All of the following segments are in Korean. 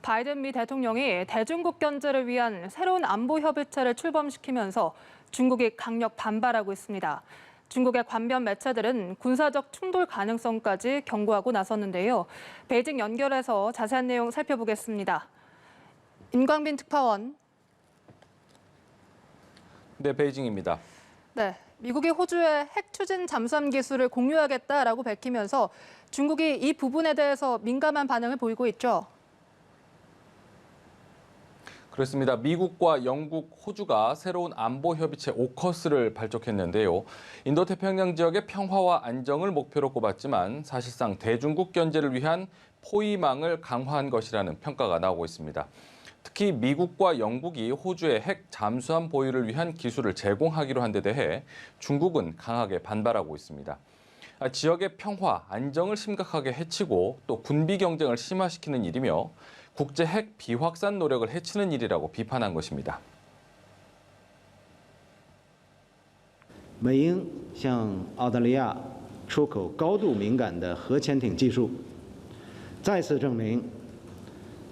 바이든 미 대통령이 대중국 견제를 위한 새로운 안보 협의체를 출범시키면서 중국이 강력 반발하고 있습니다. 중국의 관변 매체들은 군사적 충돌 가능성까지 경고하고 나섰는데요. 베이징 연결해서 자세한 내용 살펴보겠습니다. 임광빈 특파원. 네, 베이징입니다. 네, 미국이 호주의 핵 추진 잠수함 기술을 공유하겠다라고 밝히면서 중국이 이 부분에 대해서 민감한 반응을 보이고 있죠. 그렇습니다. 미국과 영국, 호주가 새로운 안보 협의체 오커스를 발족했는데요. 인도태평양 지역의 평화와 안정을 목표로 꼽았지만 사실상 대중국 견제를 위한 포위망을 강화한 것이라는 평가가 나오고 있습니다. 특히 미국과 영국이 호주의 핵 잠수함 보유를 위한 기술을 제공하기로 한 데 대해 중국은 강하게 반발하고 있습니다. 지역의 평화, 안정을 심각하게 해치고 또 군비 경쟁을 심화시키는 일이며 국제 핵 비확산 노력을 해치는 일이라고 비판한 것입니다. 美英向澳大利亚出口高度敏感的核潜艇技术，再次证明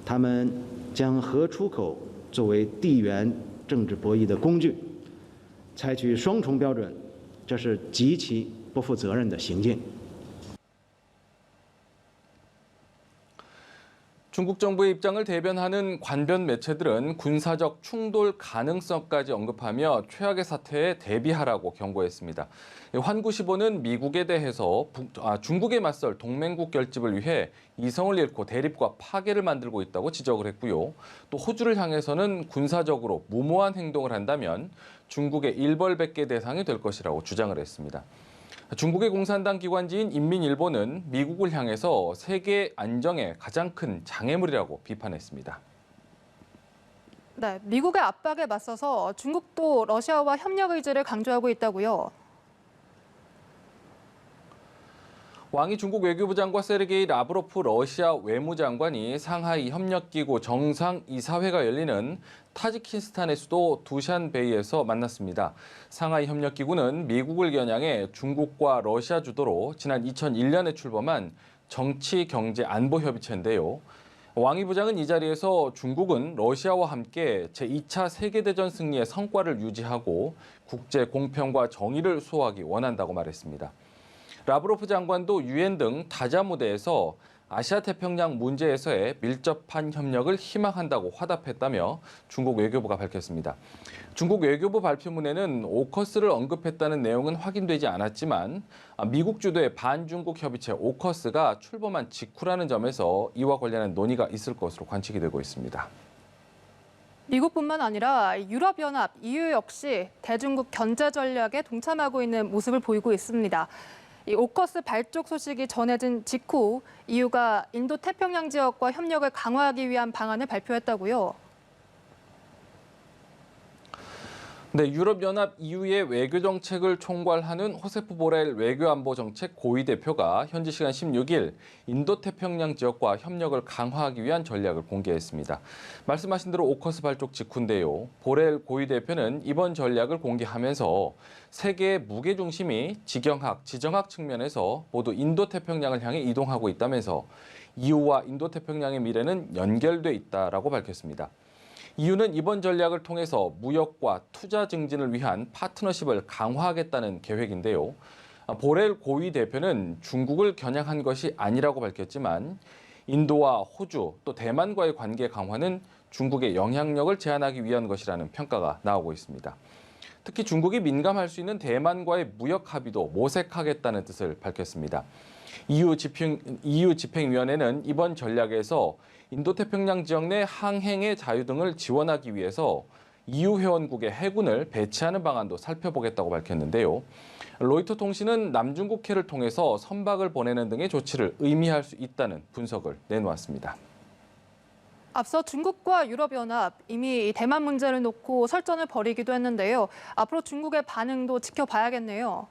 他们将核出口作为地缘政治博弈的工具，采取双重标准，这是极其不负责任的行径。 중국 정부의 입장을 대변하는 관변 매체들은 군사적 충돌 가능성까지 언급하며 최악의 사태에 대비하라고 경고했습니다. 환구시보는 미국에 대해서 중국에 맞설 동맹국 결집을 위해 이성을 잃고 대립과 파괴를 만들고 있다고 지적을 했고요. 또 호주를 향해서는 군사적으로 무모한 행동을 한다면 중국의 일벌백계 대상이 될 것이라고 주장을 했습니다. 중국의 공산당 기관지인 인민일보는 미국을 향해서 세계 안정에 가장 큰 장애물이라고 비판했습니다. 네, 미국의 압박에 맞서서 중국도 러시아와 협력 의지를 강조하고 있다고요. 왕이 중국 외교부 장관 세르게이 라브로프 러시아 외무장관이 상하이 협력기구 정상이사회가 열리는 타지키스탄의 수도 두샨베이에서 만났습니다. 상하이 협력기구는 미국을 겨냥해 중국과 러시아 주도로 지난 2001년에 출범한 정치, 경제, 안보 협의체인데요. 왕이 부장은 이 자리에서 중국은 러시아와 함께 제2차 세계대전 승리의 성과를 유지하고 국제 공평과 정의를 수호하기 원한다고 말했습니다. 라브로프 장관도 유엔 등 다자 무대에서 아시아 태평양 문제에서의 밀접한 협력을 희망한다고 화답했다며 중국 외교부가 밝혔습니다. 중국 외교부 발표문에는 오커스를 언급했다는 내용은 확인되지 않았지만 미국 주도의 반중국 협의체 오커스가 출범한 직후라는 점에서 이와 관련한 논의가 있을 것으로 관측이 되고 있습니다. 미국뿐만 아니라 유럽연합, EU 역시 대중국 견제 전략에 동참하고 있는 모습을 보이고 있습니다. 이 오커스 발족 소식이 전해진 직후 EU가 인도 태평양 지역과 협력을 강화하기 위한 방안을 발표했다고요. 네, 유럽연합 EU의 외교 정책을 총괄하는 호세프 보렐 외교안보정책 고위 대표가 현지 시간 16일 인도태평양 지역과 협력을 강화하기 위한 전략을 공개했습니다. 말씀하신 대로 오커스 발족 직후인데요. 보렐 고위 대표는 이번 전략을 공개하면서 세계의 무게중심이 지경학, 지정학 측면에서 모두 인도태평양을 향해 이동하고 있다면서 EU와 인도태평양의 미래는 연결돼 있다라고 밝혔습니다. EU는 이번 전략을 통해서 무역과 투자 증진을 위한 파트너십을 강화하겠다는 계획인데요. 보렐 고위 대표는 중국을 겨냥한 것이 아니라고 밝혔지만 인도와 호주 또 대만과의 관계 강화는 중국의 영향력을 제한하기 위한 것이라는 평가가 나오고 있습니다. 특히 중국이 민감할 수 있는 대만과의 무역 합의도 모색하겠다는 뜻을 밝혔습니다. EU 집행위원회는 이번 전략에서 인도태평양 지역 내 항행의 자유 등을 지원하기 위해서 EU 회원국의 해군을 배치하는 방안도 살펴보겠다고 밝혔는데요. 로이터 통신은 남중국해를 통해서 선박을 보내는 등의 조치를 의미할 수 있다는 분석을 내놓았습니다. 앞서 중국과 유럽연합 이미 대만 문제를 놓고 설전을 벌이기도 했는데요. 앞으로 중국의 반응도 지켜봐야겠네요.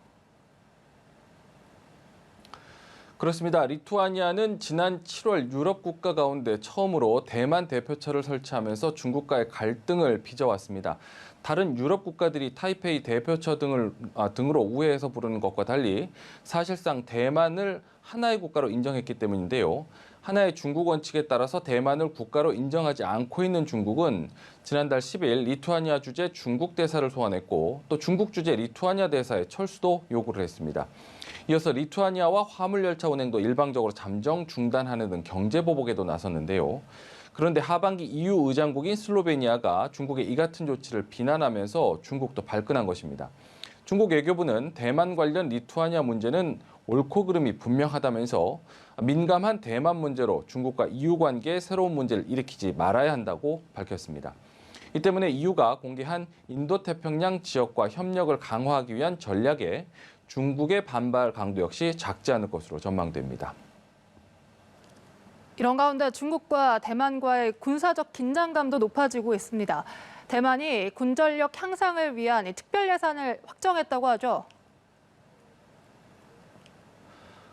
그렇습니다. 리투아니아는 지난 7월 유럽 국가 가운데 처음으로 대만 대표처를 설치하면서 중국과의 갈등을 빚어왔습니다. 다른 유럽 국가들이 타이페이 대표처 등으로 우회해서 부르는 것과 달리 사실상 대만을 하나의 국가로 인정했기 때문인데요. 하나의 중국 원칙에 따라서 대만을 국가로 인정하지 않고 있는 중국은 지난달 10일 리투아니아 주재 중국 대사를 소환했고 또 중국 주재 리투아니아 대사의 철수도 요구를 했습니다. 이어서 리투아니아와 화물열차 운행도 일방적으로 잠정 중단하는 등 경제보복에도 나섰는데요. 그런데 하반기 EU 의장국인 슬로베니아가 중국의 이 같은 조치를 비난하면서 중국도 발끈한 것입니다. 중국 외교부는 대만 관련 리투아니아 문제는 옳고 그름이 분명하다면서 민감한 대만 문제로 중국과 EU 관계에 새로운 문제를 일으키지 말아야 한다고 밝혔습니다. 이 때문에 EU가 공개한 인도태평양 지역과 협력을 강화하기 위한 전략에 중국의 반발 강도 역시 작지 않을 것으로 전망됩니다. 이런 가운데 중국과 대만과의 군사적 긴장감도 높아지고 있습니다. 대만이 군전력 향상을 위한 특별 예산을 확정했다고 하죠.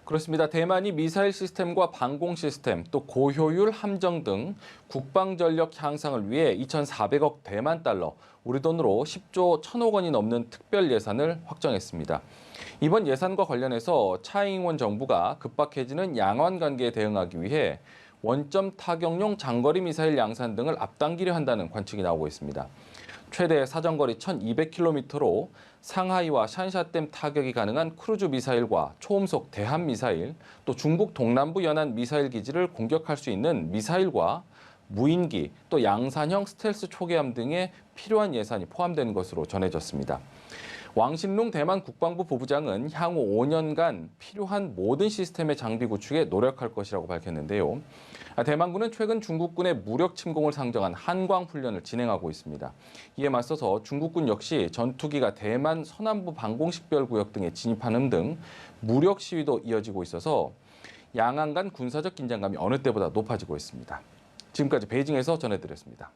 그렇습니다. 대만이 미사일 시스템과 방공 시스템, 또 고효율 함정 등 국방 전력 향상을 위해 2,400억 대만 달러, 우리 돈으로 10조 1,000억 원이 넘는 특별 예산을 확정했습니다. 이번 예산과 관련해서 차이잉원 정부가 급박해지는 양안 관계에 대응하기 위해 원점 타격용 장거리 미사일 양산 등을 앞당기려 한다는 관측이 나오고 있습니다. 최대 사정거리 1,200km로 상하이와 샨샤댐 타격이 가능한 크루즈 미사일과 초음속 대함 미사일, 또 중국 동남부 연안 미사일 기지를 공격할 수 있는 미사일과 무인기, 또 양산형 스텔스 초계함 등에 필요한 예산이 포함된 것으로 전해졌습니다. 왕신룽 대만 국방부 부부장은 향후 5년간 필요한 모든 시스템의 장비 구축에 노력할 것이라고 밝혔는데요. 대만군은 최근 중국군의 무력 침공을 상정한 한광 훈련을 진행하고 있습니다. 이에 맞서서 중국군 역시 전투기가 대만 서남부 방공식별구역 등에 진입하는 등 무력 시위도 이어지고 있어서 양안 간 군사적 긴장감이 어느 때보다 높아지고 있습니다. 지금까지 베이징에서 전해드렸습니다.